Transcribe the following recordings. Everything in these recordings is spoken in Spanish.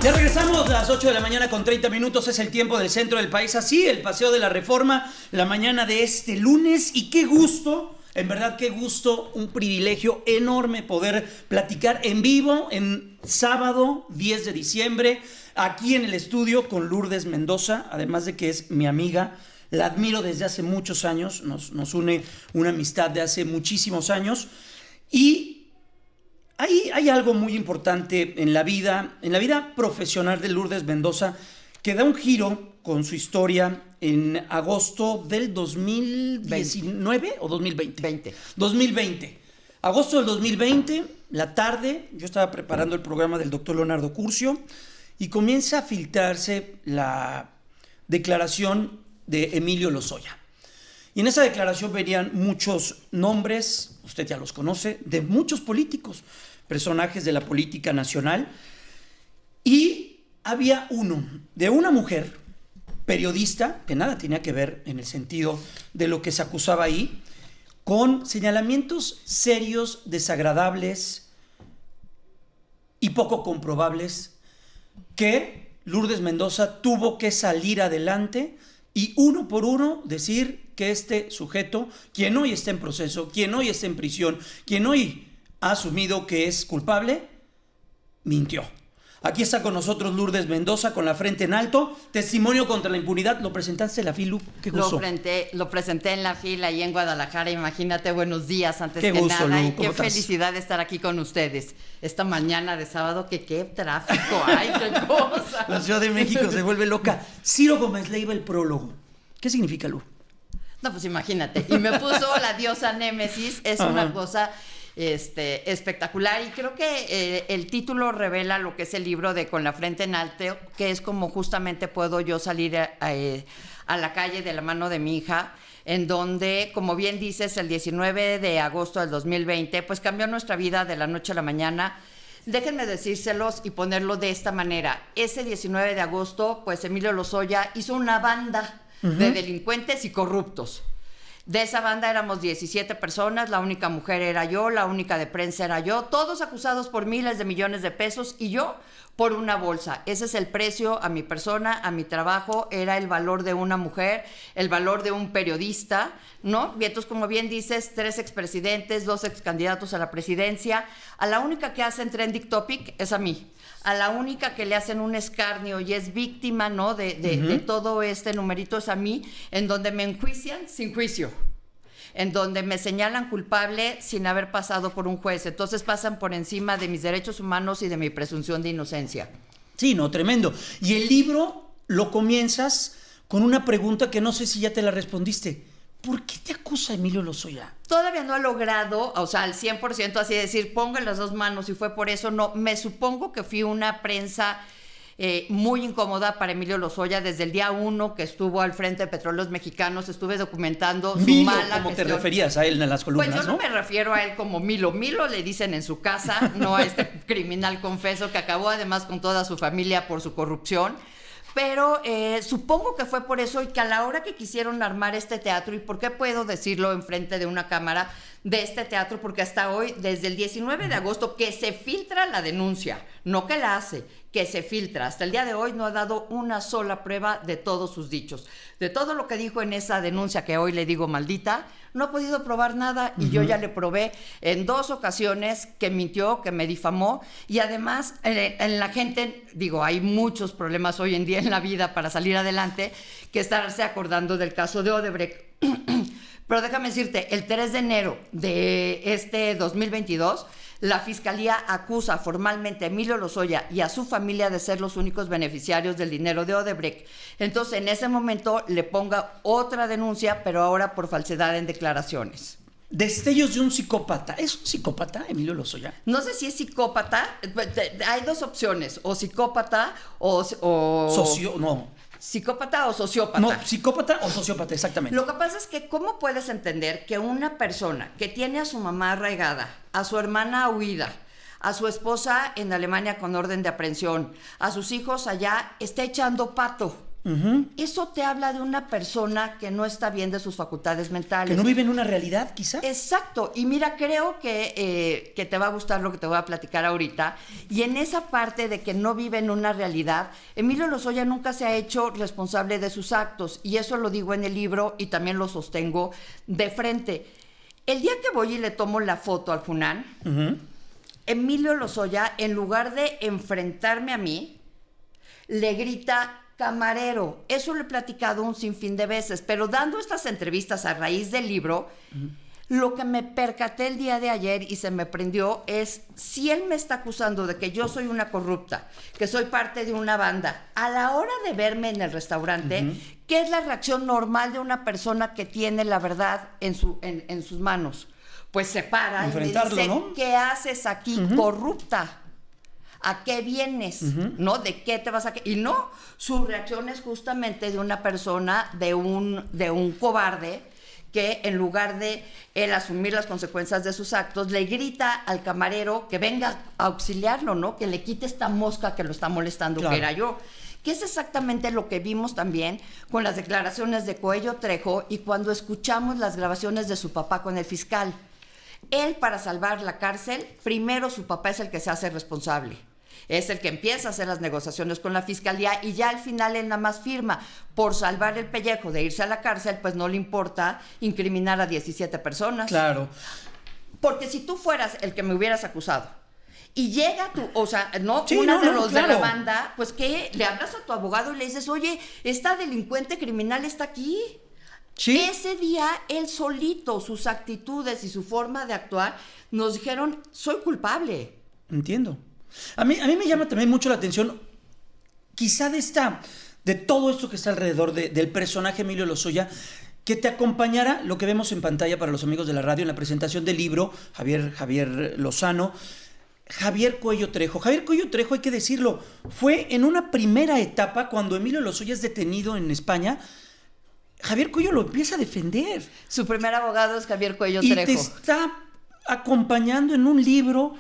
Ya regresamos a las 8 de la mañana con 30 minutos, es el tiempo del centro del país, así el Paseo de la Reforma, la mañana de este lunes, y qué gusto, en verdad qué gusto, un privilegio enorme poder platicar en vivo en sábado 10 de diciembre, aquí en el estudio con Lourdes Mendoza, además de que es mi amiga, la admiro desde hace muchos años, nos une una amistad de hace muchísimos años, y hay algo muy importante en la vida profesional de Lourdes Mendoza, que da un giro con su historia en agosto del 2019 o 2020. 2020. Agosto del 2020, la tarde, yo estaba preparando el programa del doctor Leonardo Curcio y comienza a filtrarse la declaración de Emilio Lozoya. Y en esa declaración venían muchos nombres, usted ya los conoce, de muchos políticos, personajes de la política nacional, y había uno de una mujer periodista que nada tenía que ver en el sentido de lo que se acusaba ahí, con señalamientos serios, desagradables y poco comprobables, que Lourdes Mendoza tuvo que salir adelante y uno por uno decir que este sujeto, quien hoy está en proceso, quien hoy está en prisión, quien hoy ha asumido que es culpable, mintió. Aquí está con nosotros Lourdes Mendoza con la frente en alto, testimonio contra la impunidad. ¿Lo presentaste en la FIL, Lu? ¿Qué gusto? Lo presenté en la FIL ahí en Guadalajara, imagínate, buenos días antes qué que gusto, nada. Lu, Y qué felicidad de estar aquí con ustedes esta mañana de sábado, que qué tráfico hay, qué cosa. La Ciudad de México se vuelve loca. Ciro Gómez Leiva, el prólogo. ¿Qué significa, Lu? No, pues imagínate. Y me puso la diosa Némesis, es una cosa espectacular, y creo que el título revela lo que es el libro de Con la frente en alto, que es como justamente puedo yo salir a la calle de la mano de mi hija, en donde, como bien dices, el 19 de agosto del 2020, pues cambió nuestra vida de la noche a la mañana. Déjenme decírselos y ponerlo de esta manera. Ese 19 de agosto, pues Emilio Lozoya hizo una banda de delincuentes y corruptos. De esa banda éramos 17 personas, la única mujer era yo, la única de prensa era yo, todos acusados por miles de millones de pesos y yo por una bolsa. Ese es el precio a mi persona, a mi trabajo, era el valor de una mujer, el valor de un periodista, ¿no? Y entonces, como bien dices, 3 expresidentes, 2 excandidatos a la presidencia. A la única que hacen trending topic es a mí. A la única que le hacen un escarnio y es víctima, ¿no? de todo este numerito es a mí, en donde me enjuician sin juicio, en donde me señalan culpable sin haber pasado por un juez. Entonces pasan por encima de mis derechos humanos y de mi presunción de inocencia. Sí, no, tremendo. Y el libro lo comienzas con una pregunta que no sé si ya te la respondiste. ¿Por qué te acusa Emilio Lozoya? Todavía no he logrado, o sea, al 100% así decir, pongo en las dos manos y fue por eso. No, me supongo que fui una prensa muy incómoda para Emilio Lozoya desde el día 1 que estuvo al frente de Petróleos Mexicanos. Estuve documentando su mala ¿cómo gestión. te referías a él en las columnas? Pues yo no me refiero a él como Milo. Milo le dicen en su casa, no a este criminal confeso que acabó además con toda su familia por su corrupción. Pero supongo que fue por eso, y que a la hora que quisieron armar este teatro, ¿y por qué puedo decirlo enfrente de una cámara de este teatro? Porque hasta hoy, desde el 19 de agosto, que se filtra la denuncia, no que la hace, que se filtra, hasta el día de hoy no ha dado una sola prueba de todos sus dichos. De todo lo que dijo en esa denuncia, que hoy le digo maldita, no ha podido probar nada, y yo ya le probé en 2 ocasiones que mintió, que me difamó, y además en la gente, digo, hay muchos problemas hoy en día en la vida para salir adelante, que estarse acordando del caso de Odebrecht. Pero déjame decirte, el 3 de enero de este 2022, la Fiscalía acusa formalmente a Emilio Lozoya y a su familia de ser los únicos beneficiarios del dinero de Odebrecht. Entonces, en ese momento le ponga otra denuncia, pero ahora por falsedad en declaraciones. Destellos de un psicópata. ¿Es un psicópata, Emilio Lozoya? No sé si es psicópata. Hay 2 opciones, o psicópata o ¿psicópata o sociópata? No, psicópata o sociópata, exactamente. Lo que pasa es que, ¿cómo puedes entender que una persona que tiene a su mamá arraigada, a su hermana huida, a su esposa en Alemania con orden de aprehensión, a sus hijos allá, esté echando pato? Eso te habla de una persona que no está bien de sus facultades mentales. Que no vive en una realidad, quizá. Exacto. Y mira, creo que te va a gustar lo que te voy a platicar ahorita. Y en esa parte de que no vive en una realidad, Emilio Lozoya nunca se ha hecho responsable de sus actos. Y eso lo digo en el libro y también lo sostengo de frente. El día que voy y le tomo la foto al Funán, Emilio Lozoya, en lugar de enfrentarme a mí, le grita: camarero. Eso lo he platicado un sinfín de veces, pero dando estas entrevistas a raíz del libro, lo que me percaté el día de ayer y se me prendió es, si él me está acusando de que yo soy una corrupta, que soy parte de una banda, a la hora de verme en el restaurante, ¿qué es la reacción normal de una persona que tiene la verdad en sus manos? Pues se para y me dice, ¿no? ¿Qué haces aquí, corrupta? ¿A qué vienes? ¿No? ¿De qué te vas a...? Y no, su reacción es justamente de una persona, de un cobarde, que en lugar de él asumir las consecuencias de sus actos, le grita al camarero que venga a auxiliarlo, ¿no? Que le quite esta mosca que lo está molestando, claro, que era yo. Que es exactamente lo que vimos también con las declaraciones de Coello Trejo y cuando escuchamos las grabaciones de su papá con el fiscal. Él, para salvar la cárcel, primero su papá es el que se hace responsable. Es el que empieza a hacer las negociaciones con la fiscalía y ya al final él nada más firma. Por salvar el pellejo de irse a la cárcel, pues no le importa incriminar a 17 personas. Claro. Porque si tú fueras el que me hubieras acusado y llega tú, o sea, no, sí, una no, de los claro, de la banda, pues que le hablas a tu abogado y le dices, oye, esta delincuente criminal está aquí. Sí. Ese día, él solito, sus actitudes y su forma de actuar, nos dijeron, soy culpable. Entiendo. A mí me llama también mucho la atención, quizá de todo esto que está alrededor del personaje Emilio Lozoya, que te acompañara lo que vemos en pantalla para los amigos de la radio en la presentación del libro, Javier Lozano, Javier Cuello Trejo. Javier Cuello Trejo, hay que decirlo, fue en una primera etapa cuando Emilio Lozoya es detenido en España. Javier Cuello lo empieza a defender. Su primer abogado es Javier Cuello Trejo. Y te está acompañando en un libro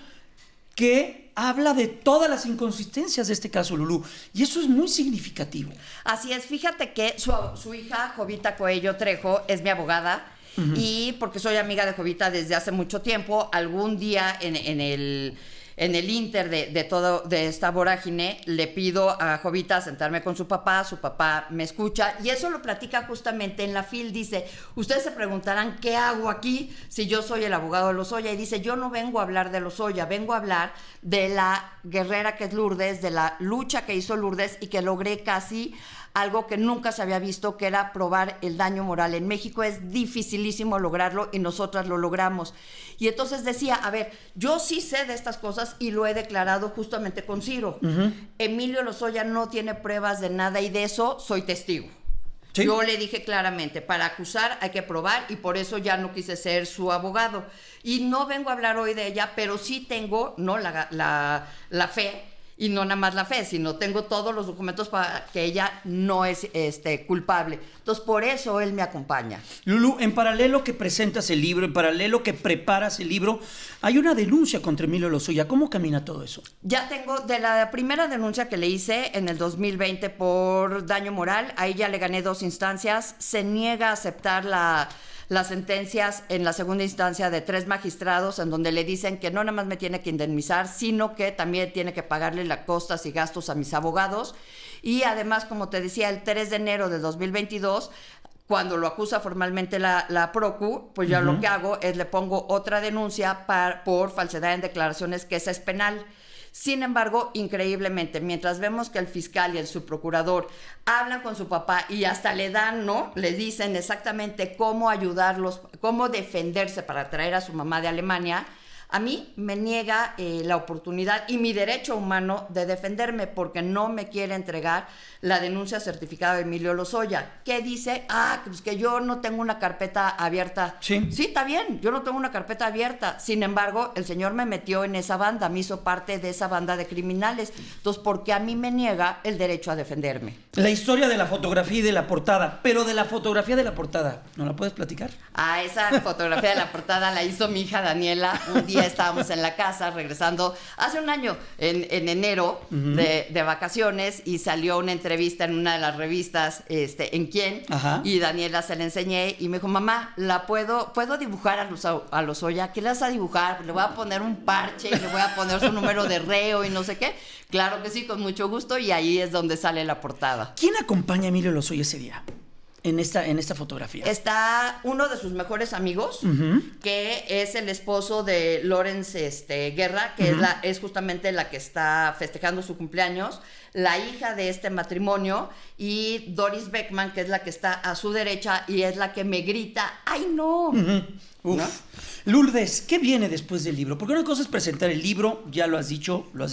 que habla de todas las inconsistencias de este caso, Lulú. Y eso es muy significativo. Así es. Fíjate que su hija, Jovita Cuello Trejo, es mi abogada. Y porque soy amiga de Jovita desde hace mucho tiempo, algún día en el inter de esta vorágine, le pido a Jovita sentarme con su papá me escucha, y eso lo platica justamente en la FIL. Dice, ustedes se preguntarán, ¿qué hago aquí si yo soy el abogado de Lozoya? Y dice, yo no vengo a hablar de Lozoya, vengo a hablar de la guerrera que es Lourdes, de la lucha que hizo Lourdes y que logré casi algo que nunca se había visto, que era probar el daño moral. En México es dificilísimo lograrlo y nosotras lo logramos. Y entonces decía, a ver, yo sí sé de estas cosas y lo he declarado justamente con Ciro. Emilio Lozoya no tiene pruebas de nada y de eso soy testigo. ¿Sí? Yo le dije claramente, para acusar hay que probar, y por eso ya no quise ser su abogado. Y no vengo a hablar hoy de ella, pero sí tengo, ¿no?, la fe. Y no nada más la fe, sino tengo todos los documentos para que ella no es culpable. Entonces, por eso él me acompaña. Lulú, en paralelo que presentas el libro, en paralelo que preparas el libro, hay una denuncia contra Emilio Lozoya. ¿Cómo camina todo eso? Ya tengo, de la primera denuncia que le hice en el 2020 por daño moral, ahí ya le gané 2 instancias. Se niega a aceptar las sentencias en la segunda instancia de 3 magistrados, en donde le dicen que no nada más me tiene que indemnizar, sino que también tiene que pagarle las costas y gastos a mis abogados. Y además, como te decía, el 3 de enero de 2022, cuando lo acusa formalmente la Procu, pues yo lo que hago es le pongo otra denuncia por falsedad en declaraciones, que esa es penal. Sin embargo, increíblemente, mientras vemos que el fiscal y el subprocurador hablan con su papá y hasta le dan, ¿no?, le dicen exactamente cómo ayudarlos, cómo defenderse para traer a su mamá de Alemania, a mí me niega la oportunidad y mi derecho humano de defenderme, porque no me quiere entregar la denuncia certificada de Emilio Lozoya. ¿Qué dice? Pues que yo no tengo una carpeta abierta. Sí, está bien, yo no tengo una carpeta abierta. Sin embargo, el señor me metió en esa banda, me hizo parte de esa banda de criminales. Entonces, ¿por qué a mí me niega el derecho a defenderme? La historia de la fotografía y de la portada, pero de la fotografía de la portada, ¿no la puedes platicar? Esa fotografía de la portada la hizo mi hija Daniela un día día estábamos en la casa regresando hace un año, en enero, de vacaciones, y salió una entrevista en una de las revistas, ¿En quién? Ajá. Y Daniela se la enseñé y me dijo, mamá, ¿puedo dibujar a Lozoya? ¿Qué le vas a dibujar? Le voy a poner un parche y le voy a poner su número de reo y no sé qué. Claro que sí, con mucho gusto, y ahí es donde sale la portada. ¿Quién acompaña a Emilio Lozoya ese día? En esta fotografía. Está uno de sus mejores amigos, que es el esposo de Lawrence Guerra, que es justamente la que está festejando su cumpleaños, la hija de este matrimonio, y Doris Beckman, que es la que está a su derecha y es la que me grita, ¡ay, no! Uf. ¿No? Lourdes, ¿qué viene después del libro? Porque una cosa es presentar el libro, ya lo has dicho, lo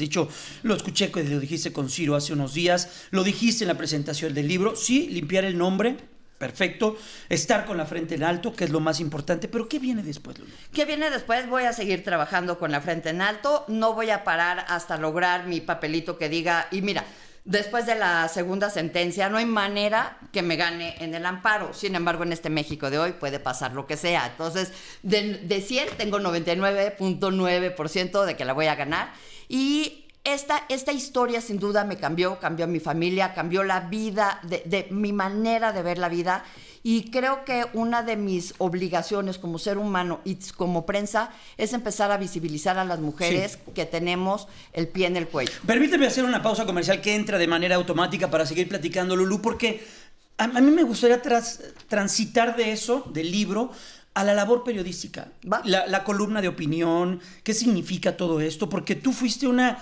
escuché que lo dijiste con Ciro hace unos días, lo dijiste en la presentación del libro, sí, limpiar el nombre, perfecto, estar con la frente en alto, que es lo más importante, pero ¿qué viene después, Lulu? ¿Qué viene después? Voy a seguir trabajando con la frente en alto, no voy a parar hasta lograr mi papelito que diga, y mira, después de la segunda sentencia no hay manera que me gane en el amparo. Sin embargo, en este México de hoy puede pasar lo que sea. Entonces, de 100 tengo 99.9% de que la voy a ganar. Y esta historia sin duda me cambió a mi familia, cambió la vida, de mi manera de ver la vida. Y creo que una de mis obligaciones como ser humano y como prensa es empezar a visibilizar a las mujeres que tenemos el pie en el cuello. Permíteme hacer una pausa comercial que entra de manera automática para seguir platicando, Lulú, porque a mí me gustaría transitar de eso, del libro, a la labor periodística. La columna de opinión, ¿qué significa todo esto? Porque tú fuiste una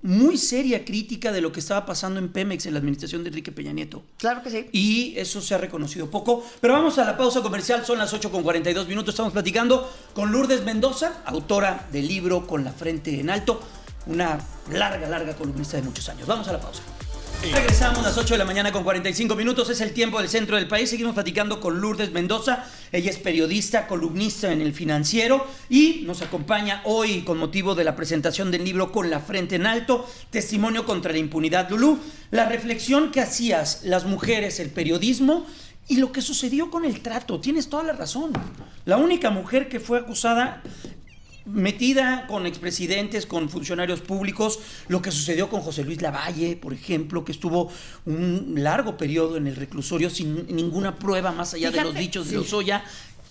muy seria crítica de lo que estaba pasando en Pemex en la administración de Enrique Peña Nieto. Claro que sí. Y eso se ha reconocido poco. Pero vamos a la pausa comercial, son las 8:42. Estamos platicando con Lourdes Mendoza, autora del libro Con la frente en alto, una larga columnista de muchos años. Vamos a la pausa. Regresamos a las 8 de la mañana con 45 minutos, es el tiempo del centro del país. Seguimos platicando con Lourdes Mendoza. Ella es periodista, columnista en El Financiero y nos acompaña hoy con motivo de la presentación del libro Con la frente en alto, testimonio contra la impunidad. Lulú, la reflexión que hacías, las mujeres, el periodismo y lo que sucedió con el trato, tienes toda la razón. La única mujer que fue acusada, metida con expresidentes, con funcionarios públicos, lo que sucedió con José Luis Lavalle, por ejemplo, que estuvo un largo periodo en el reclusorio sin ninguna prueba más allá de los dichos de Lozoya.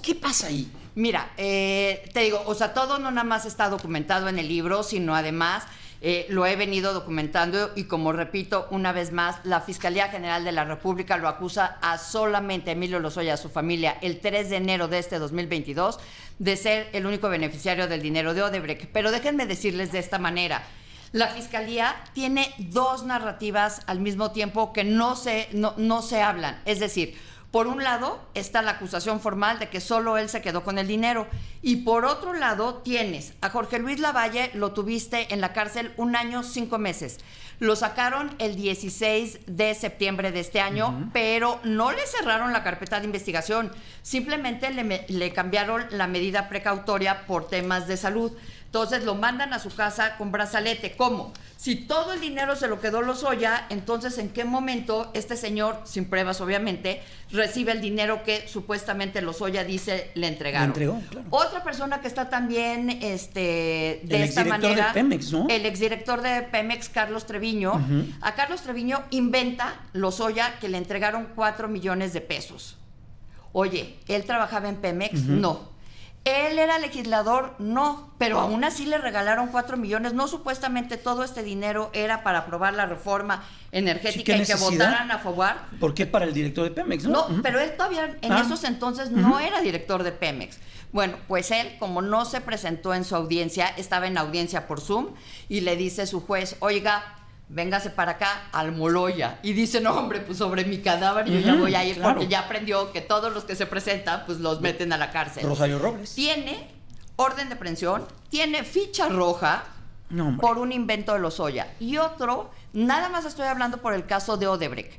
¿Qué pasa ahí? Mira, te digo, o sea, todo no nada más está documentado en el libro, sino además lo he venido documentando y, como repito una vez más, la Fiscalía General de la República lo acusa a solamente Emilio Lozoya, a su familia, el 3 de enero de este 2022, de ser el único beneficiario del dinero de Odebrecht. Pero déjenme decirles de esta manera. La Fiscalía tiene dos narrativas al mismo tiempo que no se hablan. Es decir, por un lado está la acusación formal de que solo él se quedó con el dinero, y por otro lado tienes a Jorge Luis Lavalle, lo tuviste en la cárcel 1 año 5 meses. Lo sacaron el 16 de septiembre de este año, pero no le cerraron la carpeta de investigación, simplemente le cambiaron la medida precautoria por temas de salud. Entonces lo mandan a su casa con brazalete. ¿Cómo? Si todo el dinero se lo quedó Lozoya, entonces ¿en qué momento este señor, sin pruebas obviamente, recibe el dinero que supuestamente Lozoya dice le entregaron? Le entregó, claro. Otra persona que está también de esta manera, exdirector de Pemex, ¿no? El exdirector de Pemex, Carlos Treviño. A Carlos Treviño inventa Lozoya que le entregaron 4 millones de pesos. Oye, ¿él trabajaba en Pemex? No. ¿Él era legislador? No, pero aún así le regalaron 4 millones. No, supuestamente todo este dinero era para aprobar la reforma energética y que votaran a favor. ¿Por qué para el director de Pemex? No, pero él todavía en esos entonces no era director de Pemex. Bueno, pues él, como no se presentó en su audiencia, estaba en audiencia por Zoom, y le dice su juez, oiga, véngase para acá, Almoloya. Y dice, no, hombre, pues sobre mi cadáver yo ya voy a ir, porque ya aprendió que todos los que se presentan, pues los meten a la cárcel. Rosario Robles. Tiene orden de aprehensión, tiene ficha roja por un invento de Lozoya. Y otro, nada más estoy hablando por el caso de Odebrecht.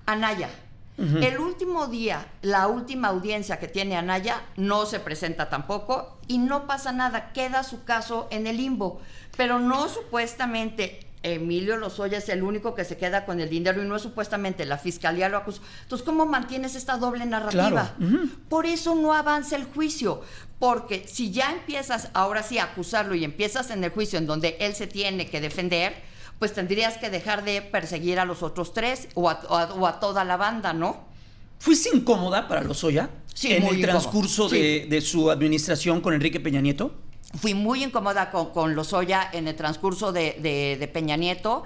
Anaya. El último día, la última audiencia que tiene Anaya, no se presenta tampoco y no pasa nada, queda su caso en el limbo. Pero no supuestamente Emilio Lozoya es el único que se queda con el dinero y no es supuestamente la fiscalía lo acusó. Entonces, ¿cómo mantienes esta doble narrativa? Claro. Uh-huh. Por eso no avanza el juicio, porque si ya empiezas ahora sí a acusarlo y empiezas en el juicio en donde él se tiene que defender, pues tendrías que dejar de perseguir a los otros tres o a toda la banda, ¿no? ¿Fuiste incómoda para Lozoya Sí, en muy el transcurso incómoda. de su administración con Enrique Peña Nieto? Fui muy incómoda con Lozoya en el transcurso de Peña Nieto.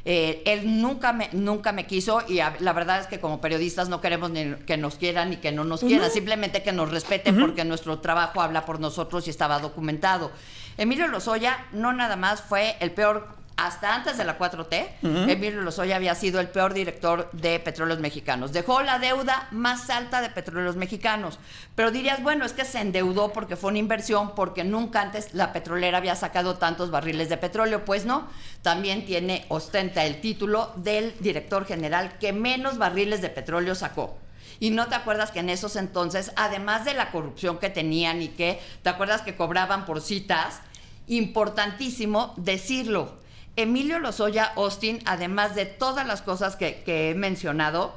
Él nunca me quiso y la verdad es que como periodistas no queremos ni que nos quieran ni que no nos quieran, simplemente que nos respeten porque nuestro trabajo habla por nosotros y estaba documentado. Emilio Lozoya no nada más fue el peor. Hasta antes de la 4T, Emilio Lozoya había sido el peor director de Petróleos Mexicanos. Dejó la deuda más alta de Petróleos Mexicanos. Pero dirías, bueno, es que se endeudó porque fue una inversión, porque nunca antes la petrolera había sacado tantos barriles de petróleo. Pues no, también ostenta el título del director general que menos barriles de petróleo sacó. Y no te acuerdas que en esos entonces, además de la corrupción que tenían te acuerdas que cobraban por citas, importantísimo decirlo. Emilio Lozoya Austin, además de todas las cosas que he mencionado,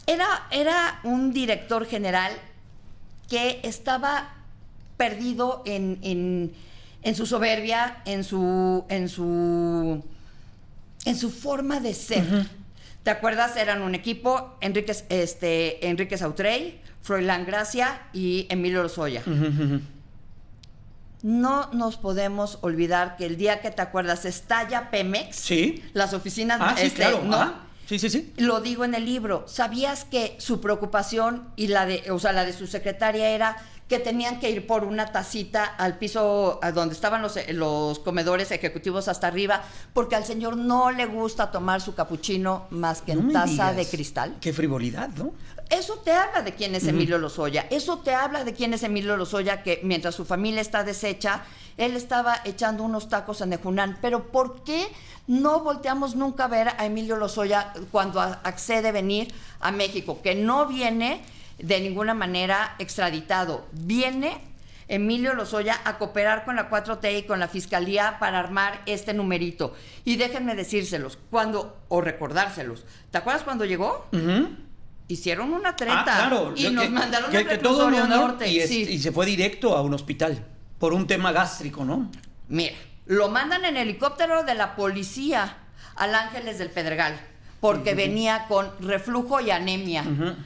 era un director general que estaba perdido en su soberbia, en su forma de ser. Uh-huh. ¿Te acuerdas? Eran un equipo, Enrique Sautrey, Froilán Gracia y Emilio Lozoya. Uh-huh. No nos podemos olvidar que el día que te acuerdas estalla Pemex, sí, las oficinas, sí, claro, ¿no? Sí. Lo digo en el libro. ¿Sabías que su preocupación y la de su secretaria era que tenían que ir por una tacita al piso a donde estaban los comedores ejecutivos hasta arriba, porque al señor no le gusta tomar su capuchino más que en taza de cristal? Qué frivolidad, ¿no? Eso te habla de quién es Emilio Lozoya. Eso te habla de quién es Emilio Lozoya, que mientras su familia está deshecha, él estaba echando unos tacos en Ejunán. Pero ¿por qué no volteamos nunca a ver a Emilio Lozoya cuando accede a venir a México? Que no viene de ninguna manera extraditado. Viene Emilio Lozoya a cooperar con la 4T y con la Fiscalía para armar este numerito. Y déjenme decírselos, o recordárselos. ¿Te acuerdas cuando llegó? Uh-huh. Hicieron una treta. Claro. Y nos mandaron al reclusorio norte. Y se fue directo a un hospital por un tema gástrico, ¿no? Mira, lo mandan en helicóptero de la policía al Ángeles del Pedregal porque venía con reflujo y anemia. Uh-huh.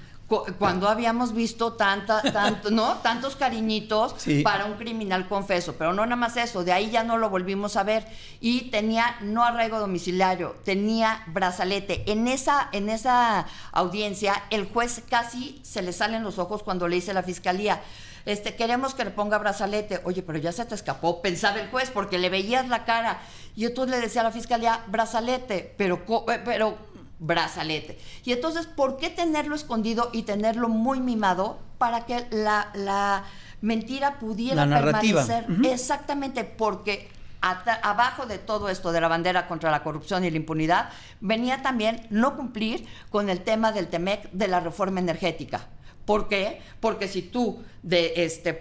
Cuando habíamos visto tantos cariñitos para un criminal confeso, pero no nada más eso, de ahí ya no lo volvimos a ver. Y tenía no arraigo domiciliario, tenía brazalete. En esa audiencia, el juez casi se le salen los ojos cuando le dice la fiscalía, queremos que le ponga brazalete. Oye, pero ya se te escapó, pensaba el juez, porque le veías la cara. Y entonces le decía a la fiscalía, brazalete, pero brazalete. Y entonces, ¿por qué tenerlo escondido y tenerlo muy mimado para que la mentira pudiera permanecer? Uh-huh. Exactamente, porque abajo de todo esto de la bandera contra la corrupción y la impunidad venía también no cumplir con el tema del TEMEC, de la reforma energética. ¿Por qué? Porque si tú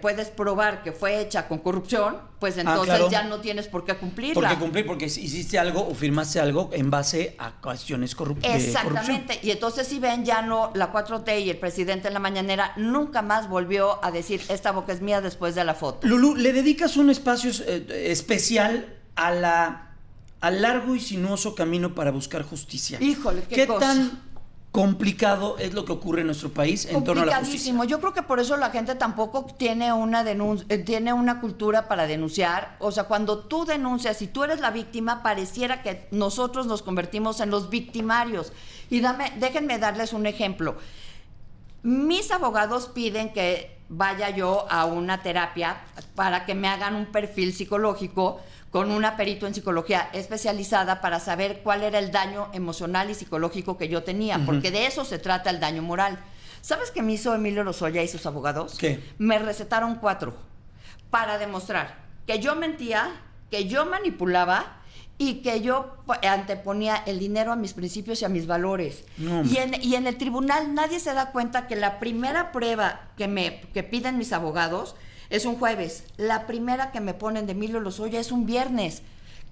puedes probar que fue hecha con corrupción, pues entonces ya no tienes por qué cumplirla. Porque hiciste algo o firmaste algo en base a cuestiones corruptivas. Exactamente. Y entonces, si ven, ya no, la 4T y el presidente en la mañanera nunca más volvió a decir, esta boca es mía después de la foto. Lulú, ¿le dedicas un espacio especial al largo y sinuoso camino para buscar justicia? Híjole, ¿qué cosa? Tan complicado es lo que ocurre en nuestro país en torno a la justicia? Yo creo que por eso la gente tampoco tiene una cultura para denunciar. O sea, cuando tú denuncias y tú eres la víctima, pareciera que nosotros nos convertimos en los victimarios. Y déjenme darles un ejemplo. Mis abogados piden que vaya yo a una terapia para que me hagan un perfil psicológico con una perito en psicología especializada para saber cuál era el daño emocional y psicológico que yo tenía, porque de eso se trata el daño moral. ¿Sabes qué me hizo Emilio Lozoya y sus abogados? ¿Qué? Me recetaron 4 para demostrar que yo mentía, que yo manipulaba y que yo anteponía el dinero a mis principios y a mis valores. No. Y en el tribunal nadie se da cuenta que la primera prueba que piden mis abogados es un jueves. La primera que me ponen de Emilio Lozoya es un viernes.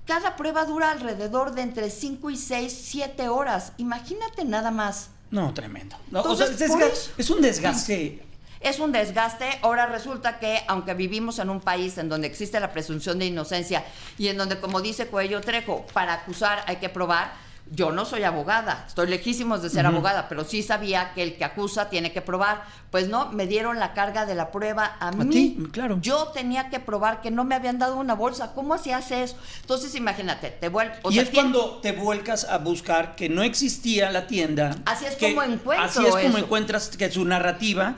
Cada prueba dura alrededor de entre 5 y 6, 7 horas. Imagínate nada más. No, tremendo. No, Entonces, o sea, es un desgaste. Es un desgaste. Ahora resulta que, aunque vivimos en un país en donde existe la presunción de inocencia y en donde, como dice Cuello Trejo, para acusar hay que probar. Yo no soy abogada, estoy lejísimos de ser abogada, pero sí sabía que el que acusa tiene que probar. Pues no, me dieron la carga de la prueba a mí. ti, claro. Yo tenía que probar que no me habían dado una bolsa. ¿Cómo hacías eso? Entonces, imagínate, te vuelves... Y es cuando te vuelcas a buscar que no existía la tienda. Así es como encuentro Así es como eso. encuentras que su narrativa...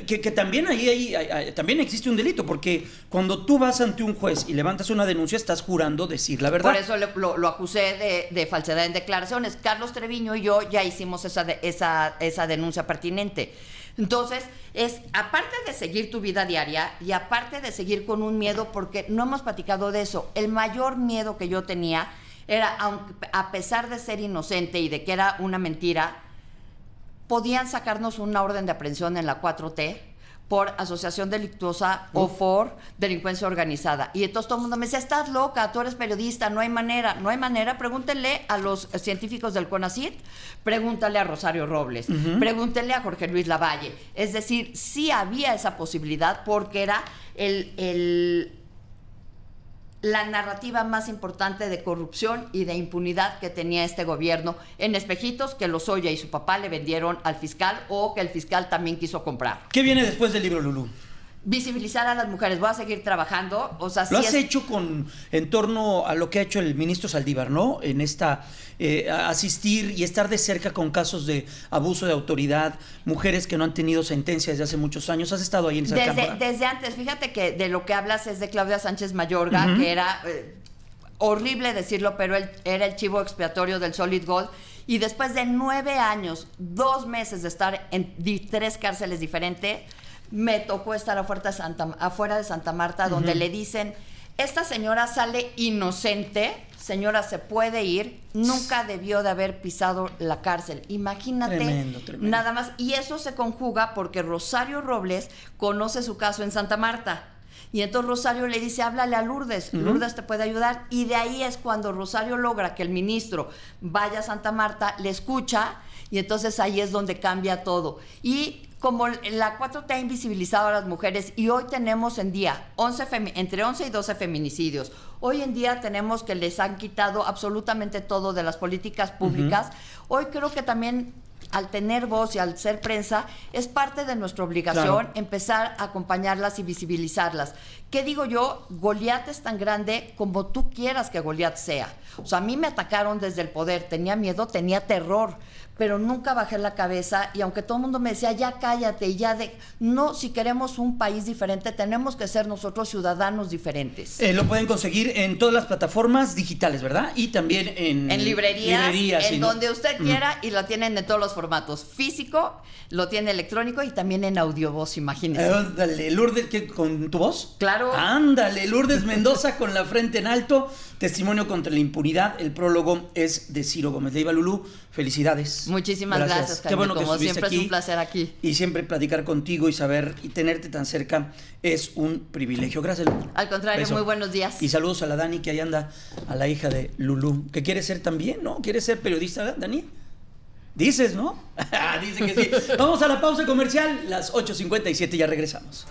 Que también también existe un delito, porque cuando tú vas ante un juez y levantas una denuncia, estás jurando decir la verdad. Por eso lo acusé de falsedad en declaraciones. Carlos Treviño y yo ya hicimos esa denuncia pertinente. Entonces, aparte de seguir tu vida diaria y aparte de seguir con un miedo, porque no hemos platicado de eso, el mayor miedo que yo tenía era, a pesar de ser inocente y de que era una mentira, podían sacarnos una orden de aprehensión en la 4T por asociación delictuosa o por delincuencia organizada. Y entonces todo el mundo me decía, estás loca, tú eres periodista, no hay manera. No hay manera, pregúntenle a los científicos del CONACYT, pregúntale a Rosario Robles, pregúntenle a Jorge Luis Lavalle. Es decir, sí había esa posibilidad porque era la narrativa más importante de corrupción y de impunidad que tenía este gobierno en espejitos que Lozoya y su papá le vendieron al fiscal o que el fiscal también quiso comprar. ¿Qué viene después del libro, Lulú? Visibilizar a las mujeres. Voy a seguir trabajando. O sea, lo has hecho en torno a lo que ha hecho el ministro Saldívar, ¿no? En asistir y estar de cerca con casos de abuso de autoridad, mujeres que no han tenido sentencia desde hace muchos años. ¿Has estado ahí en esa cámara? Desde antes. Fíjate que de lo que hablas es de Claudia Sánchez Mayorga, que era horrible decirlo, pero él era el chivo expiatorio del Solid Gold. Y después de 9 años, 2 meses de estar en 3 cárceles diferentes, me tocó estar afuera de Santa Marta, donde le dicen, esta señora sale inocente, señora, se puede ir, nunca debió de haber pisado la cárcel. Imagínate, tremendo. Nada más. Y eso se conjuga porque Rosario Robles conoce su caso en Santa Marta. Y entonces Rosario le dice, háblale a Lourdes, Lourdes te puede ayudar. Y de ahí es cuando Rosario logra que el ministro vaya a Santa Marta, le escucha, y entonces ahí es donde cambia todo. Y como la 4T ha invisibilizado a las mujeres y hoy tenemos en día entre 11 y 12 feminicidios. Hoy en día tenemos que les han quitado absolutamente todo de las políticas públicas. Hoy creo que también al tener voz y al ser prensa, es parte de nuestra obligación empezar a acompañarlas y visibilizarlas. ¿Qué digo yo? Goliat es tan grande como tú quieras que Goliat sea. O sea, a mí me atacaron desde el poder, tenía miedo, tenía terror, pero nunca bajé la cabeza y aunque todo el mundo me decía, ya cállate, no, si queremos un país diferente, tenemos que ser nosotros ciudadanos diferentes. Lo pueden conseguir en todas las plataformas digitales, ¿verdad? Y también en librerías, en donde usted quiera, y lo tienen en todos los formatos. Físico, lo tiene electrónico y también en audiovoz, imagínese. Ándale, Lourdes, ¿con tu voz? Claro. Ándale, Lourdes Mendoza con la frente en alto, testimonio contra la impunidad. El prólogo es de Ciro Gómez Leiva. Lulú, felicidades. Muchísimas gracias, Jaime. Qué bueno que como siempre aquí, es un placer aquí. Y siempre platicar contigo y saber y tenerte tan cerca es un privilegio. Gracias, Lulú. Al contrario, beso. Muy buenos días. Y saludos a la Dani, que ahí anda, a la hija de Lulú, que quiere ser también, ¿no? ¿Quiere ser periodista, Dani? Dices, ¿no? Dice que sí. Vamos a la pausa comercial, las 8:57, ya regresamos.